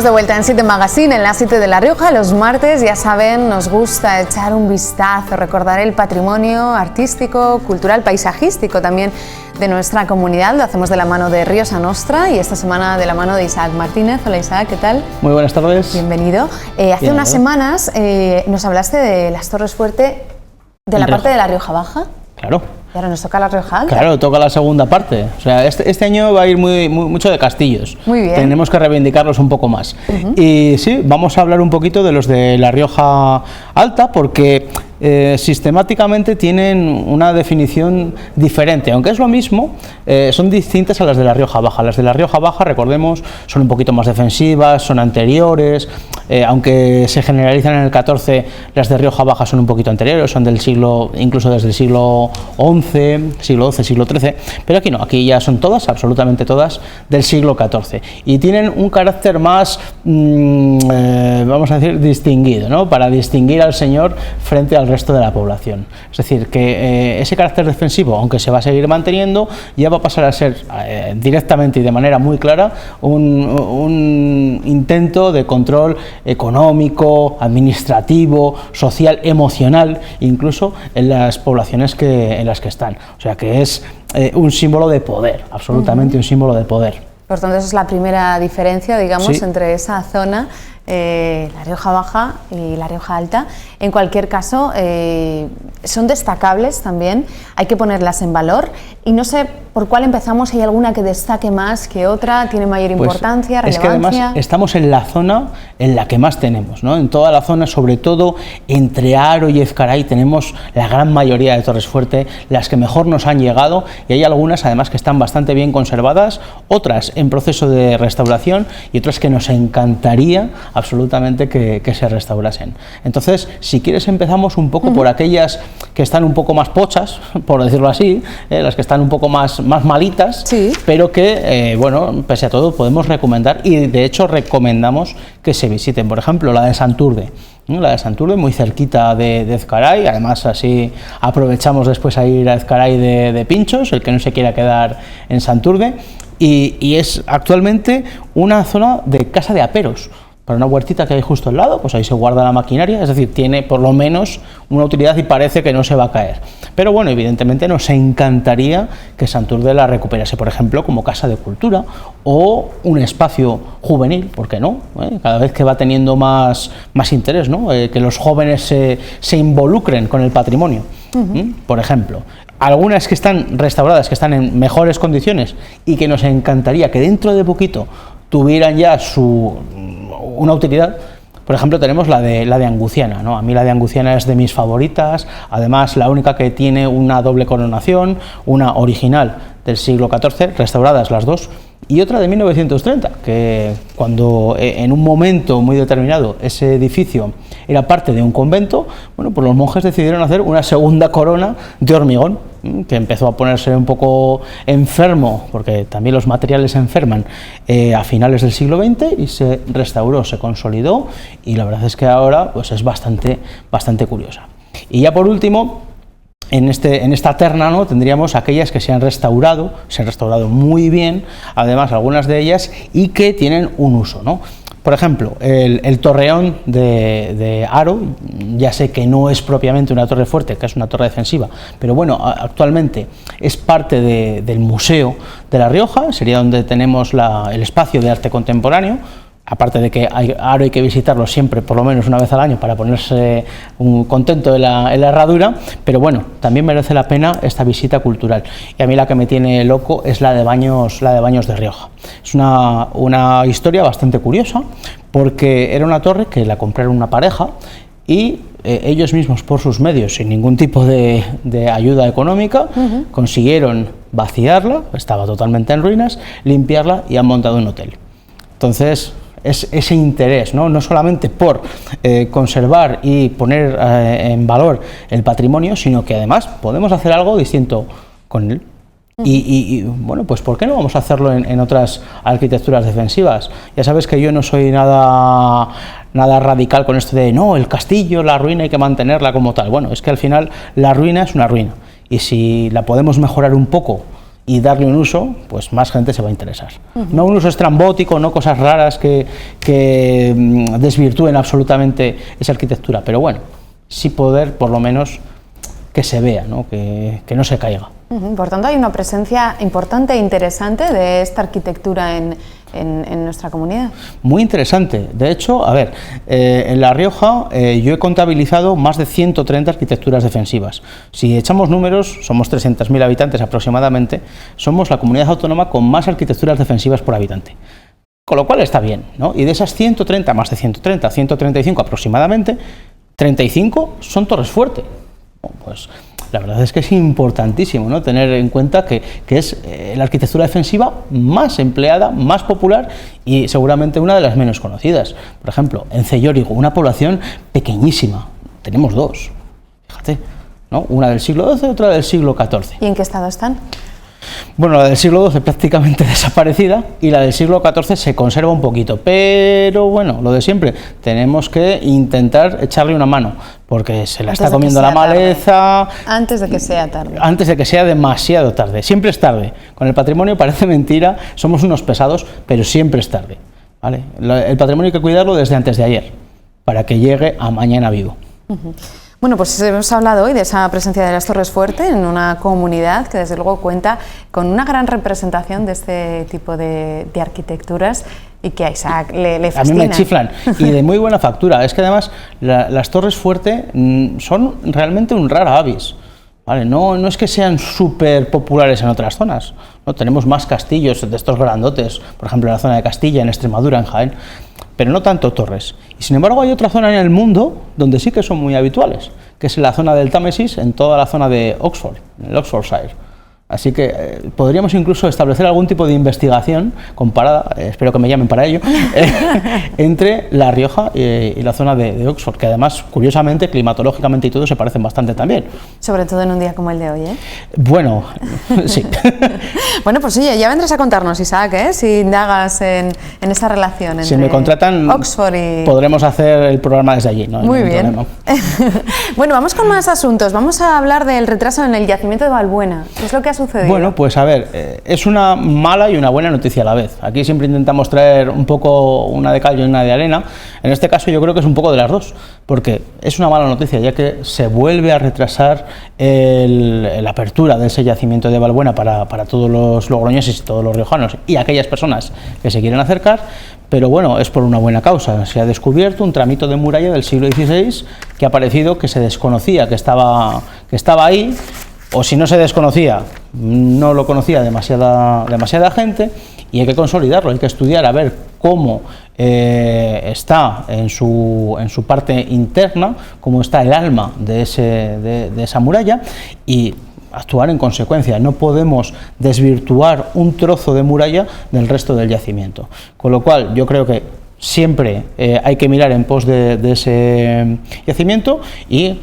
Estamos de vuelta en Sitio Magazine, en la Sitio de La Rioja. Los martes, ya saben, nos gusta echar un vistazo, recordar el patrimonio artístico, cultural, paisajístico también de nuestra comunidad. Lo hacemos de la mano de Ríos a Nostra y esta semana de la mano de Isaac Martínez. Hola Isaac, ¿qué tal? Muy buenas tardes. Bienvenido. Hace unas semanas nos hablaste de las Torres Fuerte de la parte de La Rioja Baja. Claro. Y ahora nos toca La Rioja Alta. Claro, toca la segunda parte. O sea, este año va a ir mucho de castillos. Muy bien. Tenemos que reivindicarlos un poco más. Y sí, vamos a hablar un poquito de los de La Rioja Alta, porque sistemáticamente tienen una definición diferente, aunque es lo mismo, son distintas a las de La Rioja Baja. Las de La Rioja Baja, recordemos, son un poquito más defensivas, son anteriores, aunque se generalizan en el XIV, las de Rioja Baja son un poquito anteriores, son del siglo, incluso desde el siglo XI, siglo XII, siglo XIII, pero aquí no, aquí ya son todas, absolutamente todas, del siglo XIV, y tienen un carácter más, vamos a decir, distinguido, ¿no? Para distinguir al señor frente al resto de la población. Es decir, que ese carácter defensivo, aunque se va a seguir manteniendo, ya va a pasar a ser directamente y de manera muy clara un intento de control económico, administrativo, social, emocional, incluso en las poblaciones en las que están. O sea que es un símbolo de poder, absolutamente un símbolo de poder. Por tanto, esa es la primera diferencia, digamos, sí, entre esa zona, La Rioja Baja y La Rioja Alta. En cualquier caso, son destacables también, hay que ponerlas en valor. Y no sé por cuál empezamos, ¿hay alguna que destaque más que otra? ¿Tiene mayor importancia, pues relevancia? Es que además estamos en la zona en la que más tenemos, ¿no? En toda la zona, sobre todo entre Haro y Ezcaray, tenemos la gran mayoría de Torres Fuerte, las que mejor nos han llegado, y hay algunas además que están bastante bien conservadas, otras en proceso de restauración y otras que nos encantaría absolutamente que se restaurasen. Entonces, si quieres, empezamos un poco por aquellas que están un poco más pochas, por decirlo así, las que están un poco más malitas, sí, pero que, bueno, pese a todo podemos recomendar, y de hecho recomendamos que se visiten. Por ejemplo, la de Santurde, ¿no? La de Santurde, muy cerquita de Ezcaray, además así aprovechamos después a ir a Ezcaray de pinchos, el que no se quiera quedar en Santurde, y es actualmente una zona de casa de aperos. Para una huertita que hay justo al lado, pues ahí se guarda la maquinaria, es decir, tiene por lo menos una utilidad y parece que no se va a caer. Pero bueno, evidentemente nos encantaría que Santurde la recuperase, por ejemplo, como casa de cultura o un espacio juvenil, ¿por qué no? Cada vez que va teniendo más interés, ¿no? Que los jóvenes se involucren con el patrimonio, por ejemplo. Algunas que están restauradas, que están en mejores condiciones y que nos encantaría que dentro de poquito tuvieran ya una utilidad. Por ejemplo, tenemos la de Anguciana, ¿no? A mí la de Anguciana es de mis favoritas, además la única que tiene una doble coronación, una original del siglo XIV, restauradas las dos, y otra de 1930, que cuando en un momento muy determinado ese edificio era parte de un convento, bueno, pues los monjes decidieron hacer una segunda corona de hormigón, que empezó a ponerse un poco enfermo, porque también los materiales enferman, a finales del siglo XX, y se restauró, se consolidó, y la verdad es que ahora pues es bastante curiosa. Y ya por último, en esta terna, ¿no?, tendríamos aquellas que se han restaurado muy bien, además algunas de ellas, y que tienen un uso, ¿no? Por ejemplo, el torreón de Haro, ya sé que no es propiamente una torre fuerte, que es una torre defensiva, pero bueno, actualmente es parte del Museo de La Rioja, sería donde tenemos el espacio de arte contemporáneo. Aparte de que Haro hay que visitarlo siempre, por lo menos una vez al año, para ponerse contento en la herradura, pero bueno, también merece la pena esta visita cultural. Y a mí la que me tiene loco es la de Baños de Rioja. Es una historia bastante curiosa, porque era una torre que la compraron una pareja y ellos mismos, por sus medios, sin ningún tipo de ayuda económica, consiguieron vaciarla, estaba totalmente en ruinas, limpiarla y han montado un hotel. Entonces, es ese interés, no solamente por conservar y poner en valor el patrimonio, sino que además podemos hacer algo distinto con él. Y bueno, pues ¿por qué no vamos a hacerlo en otras arquitecturas defensivas? Ya sabes que yo no soy nada radical con esto de no, el castillo, la ruina hay que mantenerla como tal. Bueno, es que al final la ruina es una ruina, y si la podemos mejorar un poco y darle un uso, pues más gente se va a interesar. No un uso estrambótico, no cosas raras que desvirtúen absolutamente esa arquitectura, pero bueno, sí poder por lo menos que se vea, ¿no? Que no se caiga. Por tanto, hay una presencia importante e interesante de esta arquitectura en nuestra comunidad. Muy interesante. De hecho, a ver, en La Rioja yo he contabilizado más de 130 arquitecturas defensivas. Si echamos números, somos 300.000 habitantes aproximadamente, somos la comunidad autónoma con más arquitecturas defensivas por habitante. Con lo cual está bien, ¿no? Y de esas 130, más de 130, 135 aproximadamente, 35 son torres fuerte. Pues la verdad es que es importantísimo, ¿no?, tener en cuenta que es la arquitectura defensiva más empleada, más popular y seguramente una de las menos conocidas. Por ejemplo, en Cellórigo, una población pequeñísima, tenemos dos, fíjate, ¿no?, una del siglo XII y otra del siglo XIV. ¿Y en qué estado están? Bueno, la del siglo XII prácticamente desaparecida y la del siglo XIV se conserva un poquito, pero bueno, lo de siempre, tenemos que intentar echarle una mano, porque se la está comiendo la maleza. Antes de que sea tarde. Antes de que sea demasiado tarde, siempre es tarde. Con el patrimonio parece mentira, somos unos pesados, pero siempre es tarde, ¿vale? El patrimonio hay que cuidarlo desde antes de ayer, para que llegue a mañana vivo. Bueno, pues hemos hablado hoy de esa presencia de las Torres Fuerte en una comunidad que desde luego cuenta con una gran representación de este tipo de arquitecturas y que a Isaac le fascina. A mí me chiflan y de muy buena factura. Es que además las Torres Fuerte son realmente un rara avis. Vale, no es que sean súper populares en otras zonas, ¿no? Tenemos más castillos de estos grandotes, por ejemplo en la zona de Castilla, en Extremadura, en Jaén, pero no tanto torres. Y sin embargo hay otra zona en el mundo donde sí que son muy habituales, que es la zona del Támesis, en toda la zona de Oxford, en el Oxfordshire. Así que podríamos incluso establecer algún tipo de investigación comparada, espero que me llamen para ello, entre La Rioja y la zona de Oxford, que además, curiosamente, climatológicamente y todo, se parecen bastante también. Sobre todo en un día como el de hoy, ¿eh? Bueno, sí. Bueno, pues oye, ya vendrás a contarnos, Isaac, ¿eh?, si indagas en esa relación entre, si me contratan, Oxford y... podremos hacer el programa desde allí, ¿no? Muy bien. Bueno, vamos con más asuntos. Vamos a hablar del retraso en el yacimiento de Valbuena. ¿Qué es lo que ha sucedido? Bueno, pues a ver, es una mala y una buena noticia a la vez. Aquí siempre intentamos traer un poco una de cal y una de arena. En este caso yo creo que es un poco de las dos, porque es una mala noticia, ya que se vuelve a retrasar la apertura de ese yacimiento de Valbuena para todos los logroñeses y todos los riojanos y aquellas personas que se quieren acercar, pero bueno, es por una buena causa. Se ha descubierto un tramito de muralla del siglo XVI que ha parecido que se desconocía que estaba ahí, o si no se desconocía, no lo conocía demasiada gente, y hay que consolidarlo, hay que estudiar a ver cómo está en su parte interna, cómo está el alma de esa muralla y actuar en consecuencia. No podemos desvirtuar un trozo de muralla del resto del yacimiento, con lo cual yo creo que siempre hay que mirar en pos de ese yacimiento y,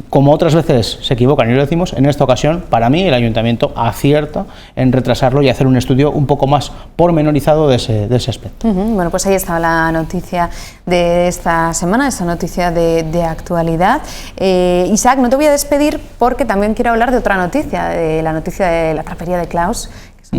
como otras veces se equivocan y lo decimos, en esta ocasión, para mí, el Ayuntamiento acierta en retrasarlo y hacer un estudio un poco más pormenorizado de ese aspecto. Bueno, pues ahí estaba la noticia de esta semana, esa noticia de actualidad. Isaac, no te voy a despedir porque también quiero hablar de otra noticia, de la noticia de la trapería de Klaus,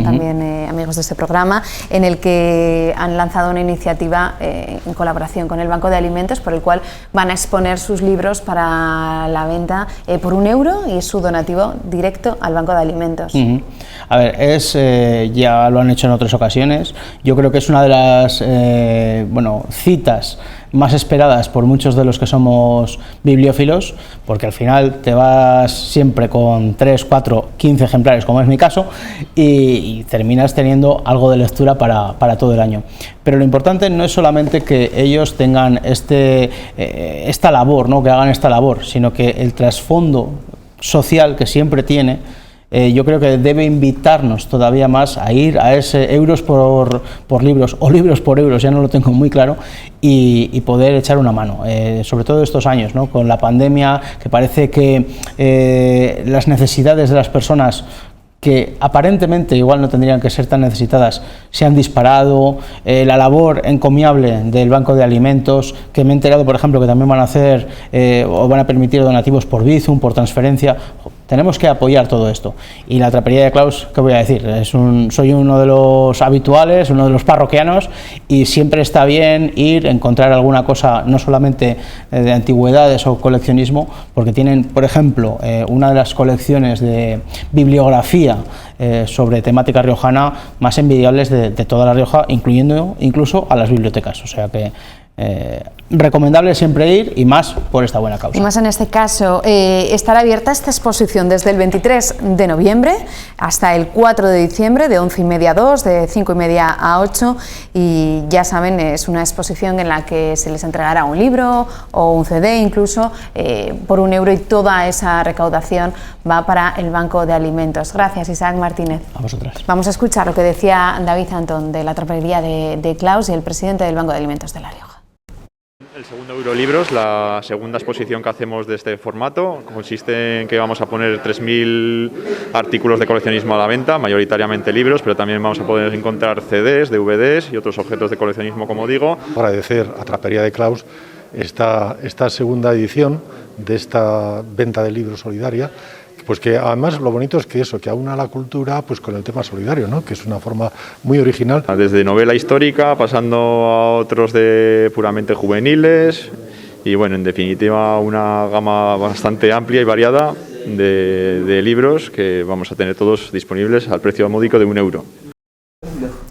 también amigos de este programa, en el que han lanzado una iniciativa en colaboración con el Banco de Alimentos, por el cual van a exponer sus libros para la venta por €1 y su donativo directo al Banco de Alimentos. A ver, ya lo han hecho en otras ocasiones. Yo creo que es una de las citas más esperadas por muchos de los que somos bibliófilos, porque al final te vas siempre con 3, 4, 15 ejemplares, como es mi caso, y terminas teniendo algo de lectura para todo el año. Pero lo importante no es solamente que ellos tengan esta labor, ¿no?, que hagan esta labor, sino que el trasfondo social que siempre tiene, yo creo que debe invitarnos todavía más a ir a ese euros por libros o libros por euros, ya no lo tengo muy claro, y poder echar una mano, sobre todo estos años, ¿no?, con la pandemia, que parece que las necesidades de las personas que aparentemente igual no tendrían que ser tan necesitadas, se han disparado. La labor encomiable del Banco de Alimentos, que me he enterado, por ejemplo, que también van a hacer o van a permitir donativos por Bizum, por transferencia. tenemos que apoyar todo esto. Y la Trapería de Claus, ¿qué voy a decir? Soy uno de los habituales, uno de los parroquianos, y siempre está bien ir, encontrar alguna cosa, no solamente de antigüedades o coleccionismo, porque tienen, por ejemplo, una de las colecciones de bibliografía sobre temática riojana más envidiables de toda La Rioja, incluyendo incluso a las bibliotecas. O sea que recomendable siempre ir, y más por esta buena causa. Y más en este caso, estará abierta esta exposición desde el 23 de noviembre hasta el 4 de diciembre, de 11:30 a 2, de 5:30 a 8, y ya saben, es una exposición en la que se les entregará un libro o un CD incluso por €1, y toda esa recaudación va para el Banco de Alimentos. Gracias, Isaac Martínez. A vosotras. Vamos a escuchar lo que decía David Antón de la Trapería de Claus y el presidente del Banco de Alimentos de La Rioja. El segundo Eurolibros, la segunda exposición que hacemos de este formato, consiste en que vamos a poner 3.000 artículos de coleccionismo a la venta, mayoritariamente libros, pero también vamos a poder encontrar CDs, DVDs y otros objetos de coleccionismo, como digo. Agradecer a Trapería de Claus esta segunda edición de esta venta de libros solidaria, pues que además lo bonito es que aúna la cultura pues con el tema solidario, ¿no? Que es una forma muy original. Desde novela histórica, pasando a otros de puramente juveniles, y bueno, en definitiva una gama bastante amplia y variada de libros que vamos a tener todos disponibles al precio módico de €1.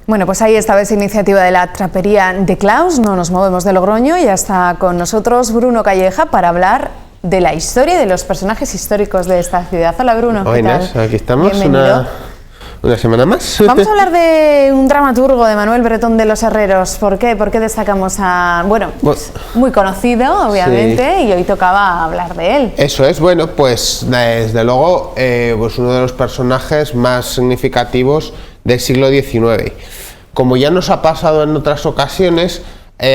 Bueno, pues ahí estaba esa iniciativa de la Trapería de Claus. No nos movemos de Logroño, y ya está con nosotros Bruno Calleja para hablar de la historia y de los personajes históricos de esta ciudad. Hola, Bruno. Hola, Inés, aquí estamos, una semana más. Vamos a hablar de un dramaturgo, de Manuel Bretón de los Herreros. ¿Por qué? ¿Por qué destacamos a...? Bueno, pues, muy conocido, obviamente, sí. Y hoy tocaba hablar de él. Eso es, bueno, pues desde luego, pues uno de los personajes más significativos del siglo XIX. Como ya nos ha pasado en otras ocasiones,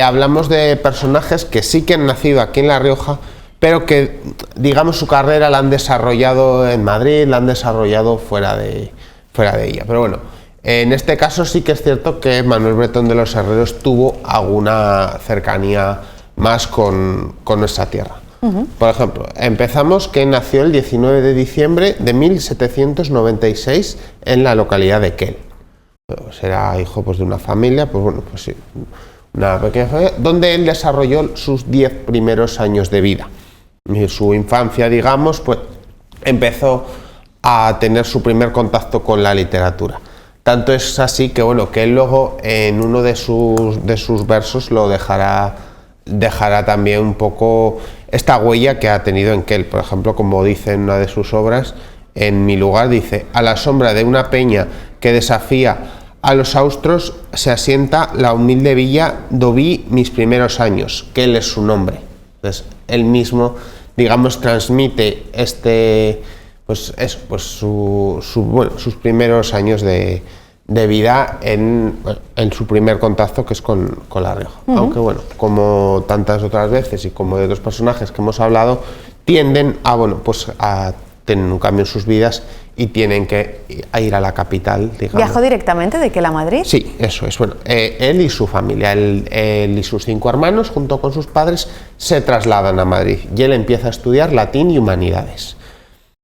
hablamos de personajes que sí que han nacido aquí en La Rioja, pero que, digamos, su carrera la han desarrollado en Madrid, la han desarrollado fuera de ella. Pero bueno, en este caso sí que es cierto que Manuel Bretón de los Herreros tuvo alguna cercanía más con nuestra tierra. Por ejemplo, empezamos que nació el 19 de diciembre de 1796 en la localidad de Quel. Pues era hijo pues de una familia, pues bueno, pues sí, una pequeña familia, donde él desarrolló sus 10 primeros años de vida. Y su infancia, digamos, pues empezó a tener su primer contacto con la literatura. Tanto es así que bueno, que él luego en uno de sus versos lo dejará también un poco esta huella que ha tenido en Quel. Por ejemplo, como dice en una de sus obras, en Mi lugar dice: a la sombra de una peña que desafía a los austros se asienta la humilde villa do vi mis primeros años. Quel es su nombre. Entonces, él mismo, digamos, transmite sus primeros años de vida en su primer contacto, que es con La Rioja. Aunque bueno, como tantas otras veces y como de otros personajes que hemos hablado, tienden a tener un cambio en sus vidas y tienen que ir a la capital, digamos. ¿Viajó directamente de Quel a Madrid? Sí, eso es. Bueno, él y su familia, él y sus 5 hermanos, junto con sus padres, se trasladan a Madrid y él empieza a estudiar latín y humanidades.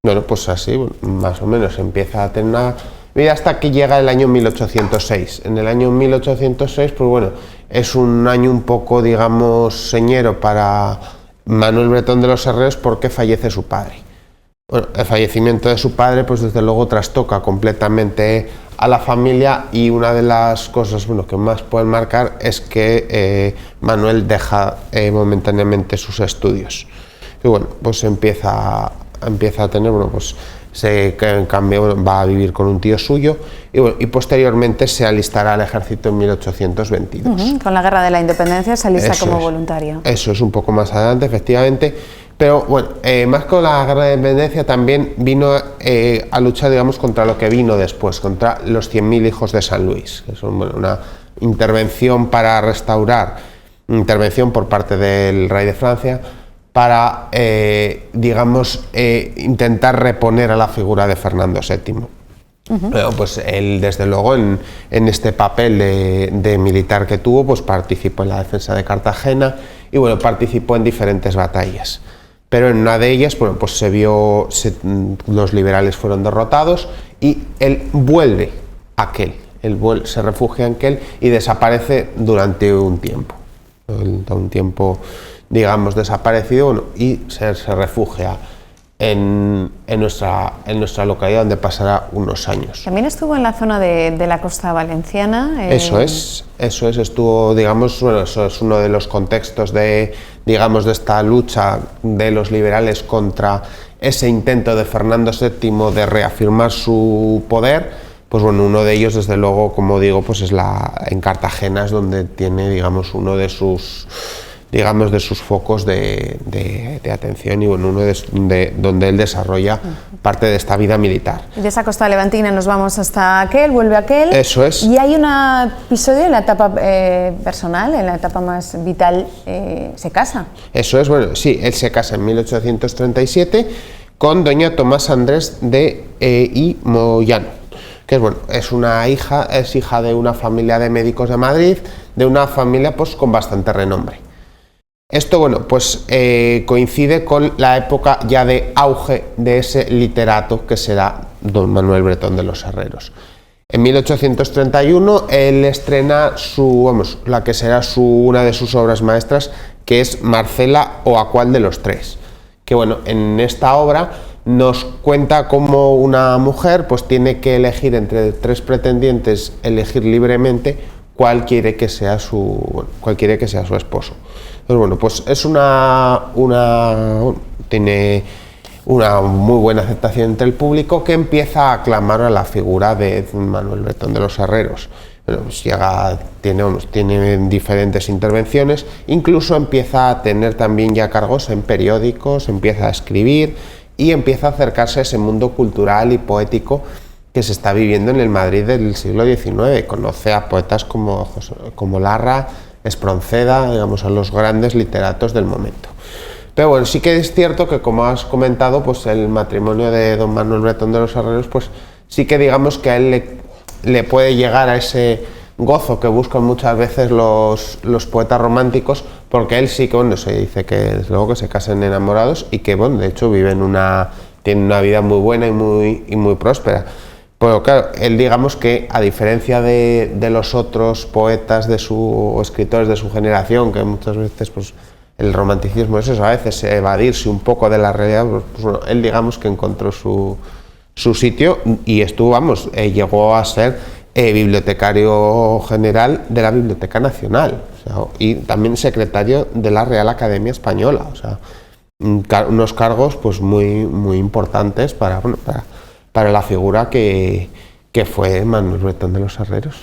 Bueno, pues así, más o menos, empieza a tener una vida hasta que llega el año 1806. En el año 1806, pues bueno, es un año un poco, digamos, señero para Manuel Bretón de los Herreros, porque fallece su padre. Bueno, el fallecimiento de su padre, pues desde luego trastoca completamente a la familia, y una de las cosas que más pueden marcar es que Manuel deja momentáneamente sus estudios. Y bueno, pues empieza a tener, en cambio va a vivir con un tío suyo, y posteriormente se alistará al ejército en 1822. Con la Guerra de la Independencia se alista como voluntario. Eso es un poco más adelante, efectivamente. Pero bueno, más con la Guerra de la Independencia también vino a luchar, digamos, contra lo que vino después, contra los 100.000 hijos de San Luis, que son una intervención para restaurar, intervención por parte del rey de Francia para, intentar reponer a la figura de Fernando VII. Pero pues él, desde luego, en este papel de militar que tuvo, pues participó en la defensa de Cartagena y bueno, participó en diferentes batallas. pero en una de ellas, bueno, pues los liberales fueron derrotados y él vuelve a Quel, se refugia en Quel y desaparece durante un tiempo, digamos, desaparecido, bueno, y se refugia en nuestra localidad, donde pasará unos años. También estuvo en la zona de la costa valenciana. Eso es, estuvo, digamos, bueno, eso es uno de los contextos de esta lucha de los liberales contra ese intento de Fernando VII de reafirmar su poder. Pues bueno, uno de ellos, desde luego, como digo, pues es en Cartagena, es donde tiene, digamos, uno de sus focos de atención y bueno, donde él desarrolla parte de esta vida militar. De esa costa levantina nos vamos hasta Aquel, vuelve a Aquel. Eso es. Y hay un episodio en la etapa personal, en la etapa más vital, se casa. Eso es, bueno, sí, él se casa en 1837 con doña Tomás Andrés y Moyano, que es hija de una familia de médicos de Madrid, de una familia pues con bastante renombre. Esto, bueno, pues coincide con la época ya de auge de ese literato que será don Manuel Bretón de los Herreros. En 1831 él estrena la que será una de sus obras maestras, que es Marcela o a cuál de los tres. Que bueno, en esta obra nos cuenta cómo una mujer pues tiene que elegir entre tres pretendientes, elegir libremente cuál quiere que sea su esposo. Entonces, bueno, pues es tiene una muy buena aceptación entre el público, que empieza a aclamar a la figura de Manuel Bretón de los Herreros. Bueno, pues tiene diferentes intervenciones, incluso empieza a tener también ya cargos en periódicos, empieza a escribir y empieza a acercarse a ese mundo cultural y poético que se está viviendo en el Madrid del siglo XIX. Conoce a poetas como Larra, Espronceda, digamos, a los grandes literatos del momento. Pero bueno, sí que es cierto que, como has comentado, pues el matrimonio de don Manuel Bretón de los Herreros, pues sí que digamos que a él le puede llegar a ese gozo que buscan muchas veces los poetas románticos, porque él sí que, bueno, se dice que desde luego que se casan enamorados y que, bueno, de hecho tienen una vida muy buena y muy próspera. Pero claro, él, digamos que a diferencia de los otros poetas o escritores de su generación, que muchas veces pues el romanticismo es eso, a veces evadirse un poco de la realidad, pues bueno, él digamos que encontró su sitio y llegó a ser bibliotecario general de la Biblioteca Nacional, y también secretario de la Real Academia Española, unos cargos pues muy importantes para la figura que fue Manuel Bretón de los Herreros.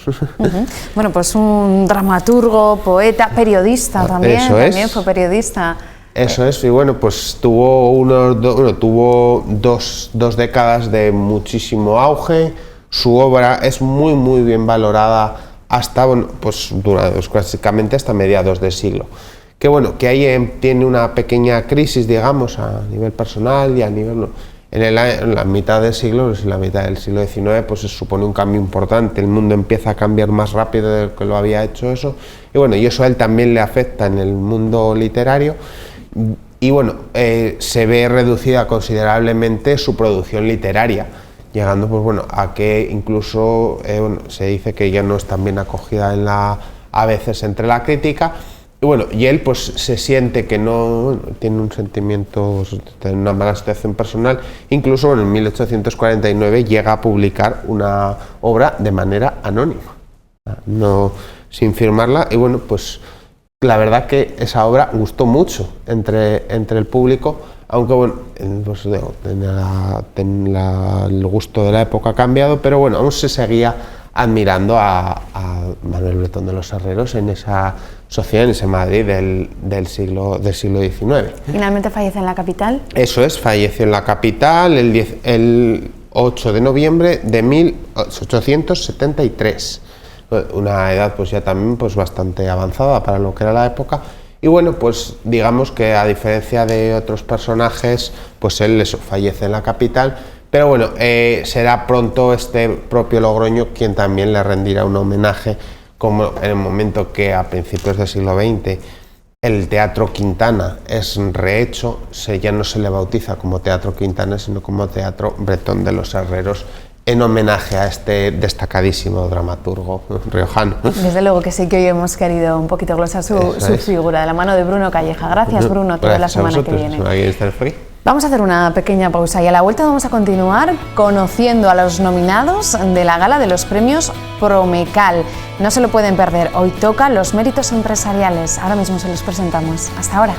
Bueno, pues un dramaturgo, poeta, periodista también. También fue periodista. Eso es, y bueno, pues tuvo dos décadas de muchísimo auge. Su obra es muy bien valorada hasta, básicamente hasta mediados de siglo. Que bueno, que ahí tiene una pequeña crisis, digamos, a nivel personal y a nivel... En la mitad del siglo, la mitad del siglo XIX, pues se supone un cambio importante. El mundo empieza a cambiar más rápido de lo que lo había hecho eso. Y bueno, y eso a él también le afecta en el mundo literario. Y bueno, se ve reducida considerablemente su producción literaria, llegando pues bueno a que incluso se dice que ya no es tan bien acogida a veces entre la crítica. Y bueno, y él pues se siente que no tiene un sentimiento de una mala situación personal. Incluso en 1849 llega a publicar una obra de manera anónima, no sin firmarla. Y bueno, pues la verdad que esa obra gustó mucho entre el público, aunque bueno, pues, el gusto de la época ha cambiado, pero bueno, aún se seguía admirando a Manuel Bretón de los Herreros en esa sociedad, en ese Madrid del siglo XIX. ¿Finalmente fallece en la capital? Eso es, falleció en la capital el 8 de noviembre de 1873. Una edad pues ya también pues bastante avanzada para lo que era la época. Y bueno, pues digamos que a diferencia de otros personajes, pues él fallece en la capital. Pero bueno, será pronto este propio Logroño quien también le rendirá un homenaje, como en el momento que a principios del siglo XX el Teatro Quintana es rehecho, ya no se le bautiza como Teatro Quintana, sino como Teatro Bretón de los Herreros, en homenaje a este destacadísimo dramaturgo riojano. Desde luego que sí, que hoy hemos querido un poquito glosar su figura, de la mano de Bruno Calleja. Gracias, Bruno, te veo la semana que viene. Vamos a hacer una pequeña pausa y a la vuelta vamos a continuar conociendo a los nominados de la gala de los premios Promecal. No se lo pueden perder, hoy toca los méritos empresariales. Ahora mismo se los presentamos. Hasta ahora.